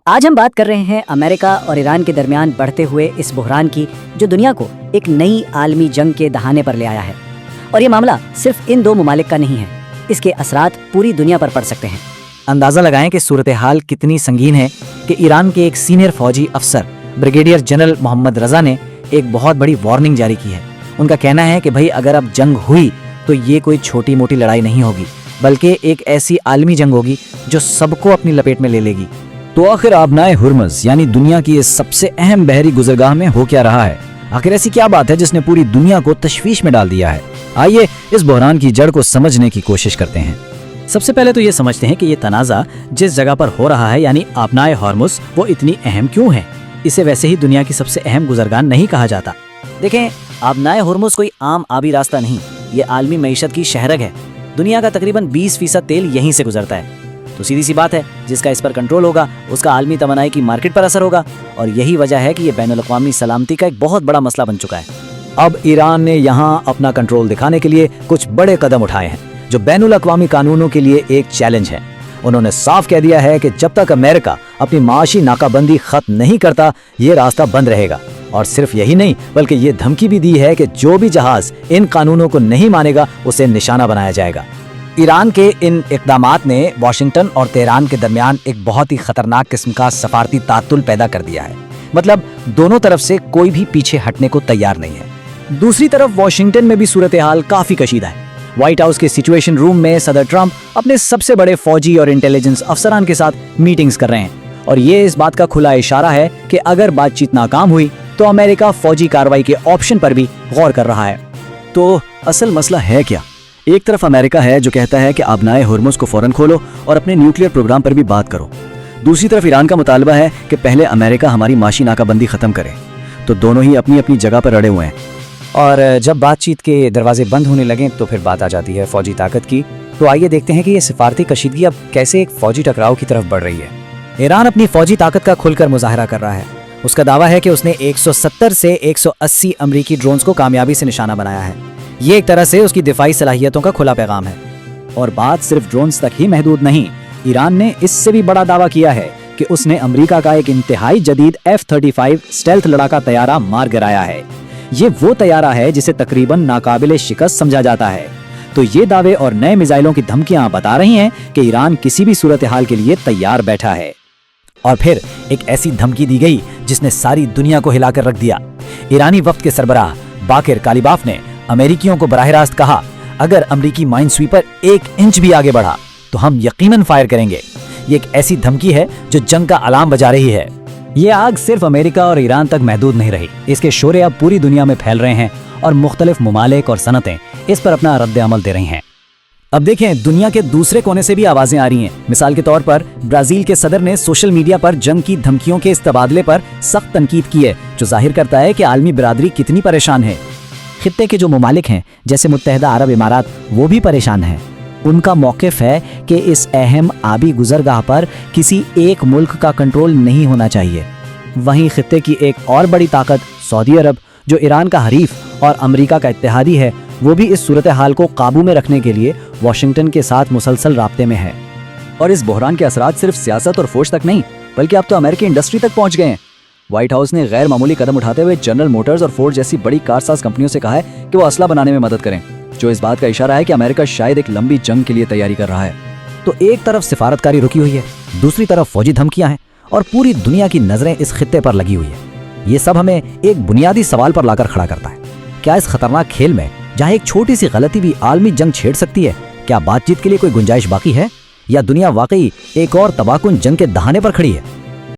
آج ہم بات کر رہے ہیں امریکہ اور ایران کے درمیان بڑھتے ہوئے اس بحران کی، جو دنیا کو ایک نئی عالمی جنگ کے دہانے پر لے آیا ہے۔ اور یہ معاملہ صرف ان دو ممالک کا نہیں ہے، اس کے اثرات پوری دنیا پر پڑ سکتے ہیں۔ اندازہ لگائیں کہ صورتحال کتنی سنگین ہے کہ ایران کے ایک سینئر فوجی افسر بریگیڈیئر جنرل محمد رضا نے ایک بہت بڑی وارننگ جاری کی ہے۔ ان کا کہنا ہے کہ بھائی اگر اب جنگ ہوئی تو یہ کوئی چھوٹی موٹی لڑائی نہیں ہوگی، بلکہ ایک ایسی عالمی جنگ ہوگی جو سب کو اپنی لپیٹ میں لے لے گی۔ تو آخر آبنائے ہرمز یعنی دنیا کی اس سب سے اہم بحری گزرگاہ میں ہو کیا رہا ہے؟ آخر ایسی کیا بات ہے جس نے پوری دنیا کو تشویش میں ڈال دیا ہے؟ آئیے اس بحران کی جڑ کو سمجھنے کی کوشش کرتے ہیں۔ سب سے پہلے تو یہ سمجھتے ہیں کہ یہ تنازع جس جگہ پر ہو رہا ہے یعنی آبنائے ہرمز وہ اتنی اہم کیوں ہے؟ اسے ویسے ہی دنیا کی سب سے اہم گزرگاہ نہیں کہا جاتا۔ دیکھیں، آبنائے ہرمز کوئی عام آبی راستہ نہیں، یہ عالمی معیشت کی شہرگ ہے۔ دنیا کا تقریباً 20% تیل یہیں سے گزرتا ہے، تو سیدھی سی بات ہے جس کا اس پر کنٹرول ہوگا اس کا عالمی توانائی کی مارکیٹ پر اثر ہوگا، اور یہی وجہ ہے کہ یہ بین الاقوامی سلامتی کا ایک بہت بڑا مسئلہ بن چکا ہے۔ اب ایران نے یہاں اپنا کنٹرول دکھانے کے لیے کچھ بڑے قدم اٹھائے ہیں جو بین الاقوامی قانونوں کے لیے ایک چیلنج ہے۔ انہوں نے صاف کہہ دیا ہے کہ جب تک امریکہ اپنی معاشی ناکہ بندی ختم نہیں کرتا یہ راستہ بند رہے گا، اور صرف یہی نہیں بلکہ یہ دھمکی بھی دی ہے کہ جو بھی جہاز ان قانونوں کو نہیں مانے گا اسے نشانہ بنایا جائے گا۔ ایران کے ان اقدامات نے واشنگٹن اور تہران کے درمیان ایک بہت ہی خطرناک قسم کا سفارتی تعطل پیدا کر دیا ہے، مطلب دونوں طرف سے کوئی بھی پیچھے ہٹنے کو تیار نہیں ہے۔ دوسری طرف واشنگٹن میں بھی صورتحال کافی کشیدہ ہے۔ وائٹ ہاؤس کے سچویشن روم میں صدر ٹرمپ اپنے سب سے بڑے فوجی اور انٹیلیجنس افسران کے ساتھ میٹنگز کر رہے ہیں، اور یہ اس بات کا کھلا اشارہ ہے کہ اگر بات چیت ناکام ہوئی تو امریکہ فوجی کارروائی کے آپشن پر بھی غور کر رہا ہے۔ تو اصل مسئلہ ہے کیا؟ ایک طرف امریکہ ہے جو کہتا ہے کہ آبنائے ہرمز کو فوراً کھولو اور اپنے نیوکلیئر پروگرام پر بھی بات کرو۔ دوسری طرف ایران کا مطالبہ ہے کہ پہلے امریکہ ہماری معاشی ناکہ بندی ختم کرے۔ تو دونوں ہی اپنی اپنی جگہ پر اڑے ہوئے ہیں، اور جب بات چیت کے دروازے بند ہونے لگیں تو پھر بات آ جاتی ہے فوجی طاقت کی۔ تو آئیے دیکھتے ہیں کہ یہ سفارتی کشیدگی اب کیسے ایک فوجی ٹکراؤ کی طرف بڑھ رہی ہے۔ ایران اپنی فوجی طاقت کا کھل کر مظاہرہ کر رہا ہے۔ اس کا دعویٰ ہے کہ اس نے 170 سے 180 امریکی ڈرونز کو کامیابی سے نشانہ بنایا ہے۔ یہ ایک طرح سے اس کی دفاعی صلاحیتوں کا کھلا پیغام ہے۔ اور بات صرف ڈرونز تک ہی محدود نہیں، ایران نے اس سے بھی بڑا دعویٰ کیا ہے کہ اس نے امریکہ کا ایک انتہائی جدید F-35 اسٹیلتھ لڑاکا طیارہ مار گرایا ہے۔ یہ وہ طیارہ ہے جسے تقریباً ناقابل شکست سمجھا جاتا ہے۔ تو یہ دعوے اور نئے میزائلوں کی دھمکیاں بتا رہی ہیں کہ ایران کسی بھی صورتحال کے لیے تیار بیٹھا ہے۔ اور پھر ایک ایسی دھمکی دی گئی جس نے ساری دنیا کو ہلا کر رکھ دیا۔ ایرانی وفد کے سربراہ باقر کالیباف نے امریکیوں کو براہ راست کہا، اگر امریکی مائن سویپر 1 انچ بھی آگے بڑھا تو ہم یقیناً فائر کریں گے۔ یہ ایک ایسی دھمکی ہے جو جنگ کا الارم بجا رہی ہے۔ یہ آگ صرف امریکہ اور ایران تک محدود نہیں رہی، اس کے شعلے اب پوری دنیا میں پھیل رہے ہیں، اور مختلف ممالک اور صنعتیں اس پر اپنا رد عمل دے رہی ہیں۔ اب دیکھیں، دنیا کے دوسرے کونے سے بھی آوازیں آ رہی ہیں۔ مثال کے طور پر برازیل کے صدر نے سوشل میڈیا پر جنگ کی دھمکیوں کے اس تبادلے پر سخت تنقید کی ہے، جو ظاہر کرتا ہے کہ عالمی برادری کتنی پریشان ہے۔ خطے کے جو ممالک ہیں جیسے متحدہ عرب امارات، وہ بھی پریشان ہیں۔ ان کا موقف ہے کہ اس اہم آبی گزرگاہ پر کسی ایک ملک کا کنٹرول نہیں ہونا چاہیے۔ وہیں خطے کی ایک اور بڑی طاقت سعودی عرب، جو ایران کا حریف اور امریکہ کا اتحادی ہے، وہ بھی اس صورتحال کو قابو میں رکھنے کے لیے واشنگٹن کے ساتھ مسلسل رابطے میں ہے۔ اور اس بحران کے اثرات صرف سیاست اور فوج تک نہیں بلکہ اب تو امریکی انڈسٹری تک پہنچ گئے ہیں۔ وائٹ ہاؤس نے غیر معمولی قدم اٹھاتے ہوئے جنرل موٹرز اور فورڈ جیسی بڑی کارساز کمپنیوں سے کہا ہے کہ وہ اسلحہ بنانے میں مدد کریں، جو اس بات کا اشارہ ہے کہ امریکہ شاید ایک لمبی جنگ کے لیے تیاری کر رہا ہے۔ تو ایک طرف سفارتکاری رکی ہوئی ہے، دوسری طرف فوجی دھمکیاں ہیں، اور پوری دنیا کی نظریں اس خطے پر لگی ہوئی ہے۔ یہ سب ہمیں ایک بنیادی سوال پر لا کر کھڑا کرتا ہے، کیا اس خطرناک کھیل میں جہاں ایک چھوٹی سی غلطی بھی عالمی جنگ چھیڑ سکتی ہے، کیا بات چیت کے لیے کوئی گنجائش باقی ہے، یا دنیا واقعی ایک اور تباہ کن جنگ کے دہانے پر کھڑی ہے؟